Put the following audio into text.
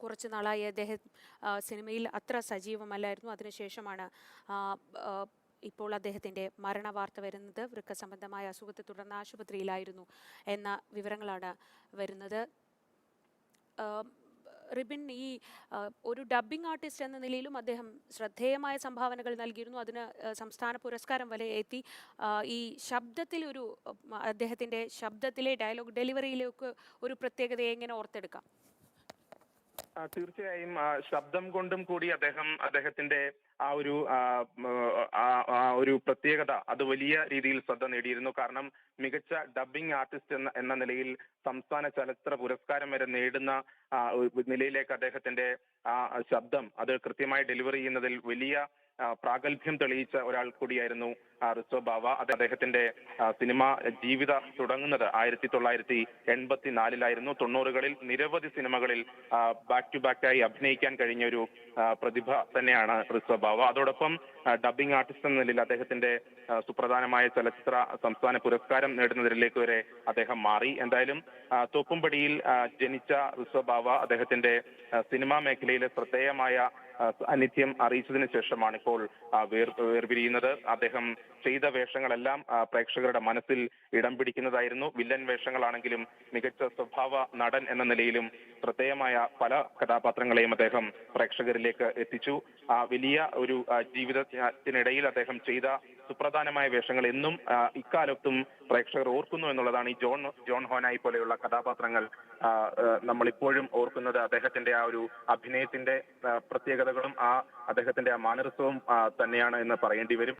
കുറച്ച് നാളായി അദ്ദേഹം സിനിമയിൽ അത്ര സജീവമല്ലായിരുന്നു. അതിനുശേഷമാണ് ഇപ്പോൾ അദ്ദേഹത്തിൻ്റെ മരണവാർത്ത വരുന്നത്. വൃക്ക സംബന്ധമായ അസുഖത്തെ തുടർന്ന് ആശുപത്രിയിലായിരുന്നു എന്ന വിവരങ്ങളാണ് വരുന്നത്. റിബിൻ, ഈ ഒരു ഡബ്ബിംഗ് ആർട്ടിസ്റ്റ് എന്ന നിലയിലും അദ്ദേഹം ശ്രദ്ധേയമായ സംഭാവനകൾ നൽകിയിരുന്നു. അതിന് സംസ്ഥാന പുരസ്കാരം വരെ എത്തി. ഈ ശബ്ദത്തിലൊരു അദ്ദേഹത്തിൻ്റെ ശബ്ദത്തിലെ ഡയലോഗ് ഡെലിവറിയിലേക്ക് ഒരു പ്രത്യേകതയെ എങ്ങനെ ഓർത്തെടുക്കാം? തീർച്ചയായും ശബ്ദം കൊണ്ടും കൂടി അദ്ദേഹത്തിന്റെ ഒരു പ്രത്യേകത അത് വലിയ രീതിയിൽ ശ്രദ്ധ നേടിയിരുന്നു. കാരണം മികച്ച ഡബ്ബിംഗ് ആർട്ടിസ്റ്റ് എന്ന നിലയിൽ സംസ്ഥാന ചലച്ചിത്ര പുരസ്കാരം വരെ നേടുന്ന നിലയിലേക്ക് അദ്ദേഹത്തിന്റെ ശബ്ദം അത് കൃത്യമായി ഡെലിവറി ചെയ്യുന്നതിൽ വലിയ പ്രാഗൽഭ്യം തെളിയിച്ച ഒരാൾ കൂടിയായിരുന്നു റിസോ ബാവ. അദ്ദേഹത്തിന്റെ സിനിമ ജീവിതം തുടങ്ങുന്നത് 1984-ലായിരുന്നു. 90-കളിൽ നിരവധി സിനിമകളിൽ ബാക്ക് ടു ബാക്കായി അഭിനയിക്കാൻ കഴിഞ്ഞ ഒരു പ്രതിഭ തന്നെയാണ് റിസോ ബാവ. അതോടൊപ്പം ഡബ്ബിംഗ് ആർട്ടിസ്റ്റ് എന്ന നിലയിൽ അദ്ദേഹത്തിന്റെ സുപ്രധാനമായ ചലച്ചിത്ര സംസ്ഥാന പുരസ്കാരം നേടുന്നതിലേക്ക് വരെ അദ്ദേഹം മാറി. എന്തായാലും തോപ്പുംപടിയിൽ ജനിച്ച റിസോ ബാവ അദ്ദേഹത്തിന്റെ സിനിമാ മേഖലയിലെ ശ്രദ്ധേയമായ സാന്നിധ്യം അറിയിച്ചതിന് ശേഷമാണ് ഇപ്പോൾ വേർപിരിയുന്നത്. അദ്ദേഹം ചെയ്ത വേഷങ്ങളെല്ലാം പ്രേക്ഷകരുടെ മനസ്സിൽ ഇടം പിടിക്കുന്നതായിരുന്നു. വില്ലൻ വേഷങ്ങളാണെങ്കിലും മികച്ച സ്വഭാവ നടൻ എന്ന നിലയിലും ശ്രദ്ധേയമായ പല കഥാപാത്രങ്ങളെയും അദ്ദേഹം പ്രേക്ഷകരിലേക്ക് എത്തിച്ചു. വലിയ ഒരു ജീവിതത്തിനിടയിൽ അദ്ദേഹം ചെയ്ത സുപ്രധാനമായ വേഷങ്ങൾ എന്നും ഇക്കാലത്തും പ്രേക്ഷകർ ഓർക്കുന്നു എന്നുള്ളതാണ്. ഈ ജോൺ ഹോനായി പോലെയുള്ള കഥാപാത്രങ്ങൾ നമ്മളിപ്പോഴും ഓർക്കുന്നത് അദ്ദേഹത്തിന്റെ ആ ഒരു അഭിനയത്തിന്റെ പ്രത്യേകതകളും അദ്ദേഹത്തിന്റെ ആ മാനറിസവും തന്നെയാണ് എന്ന് പറയേണ്ടി വരും.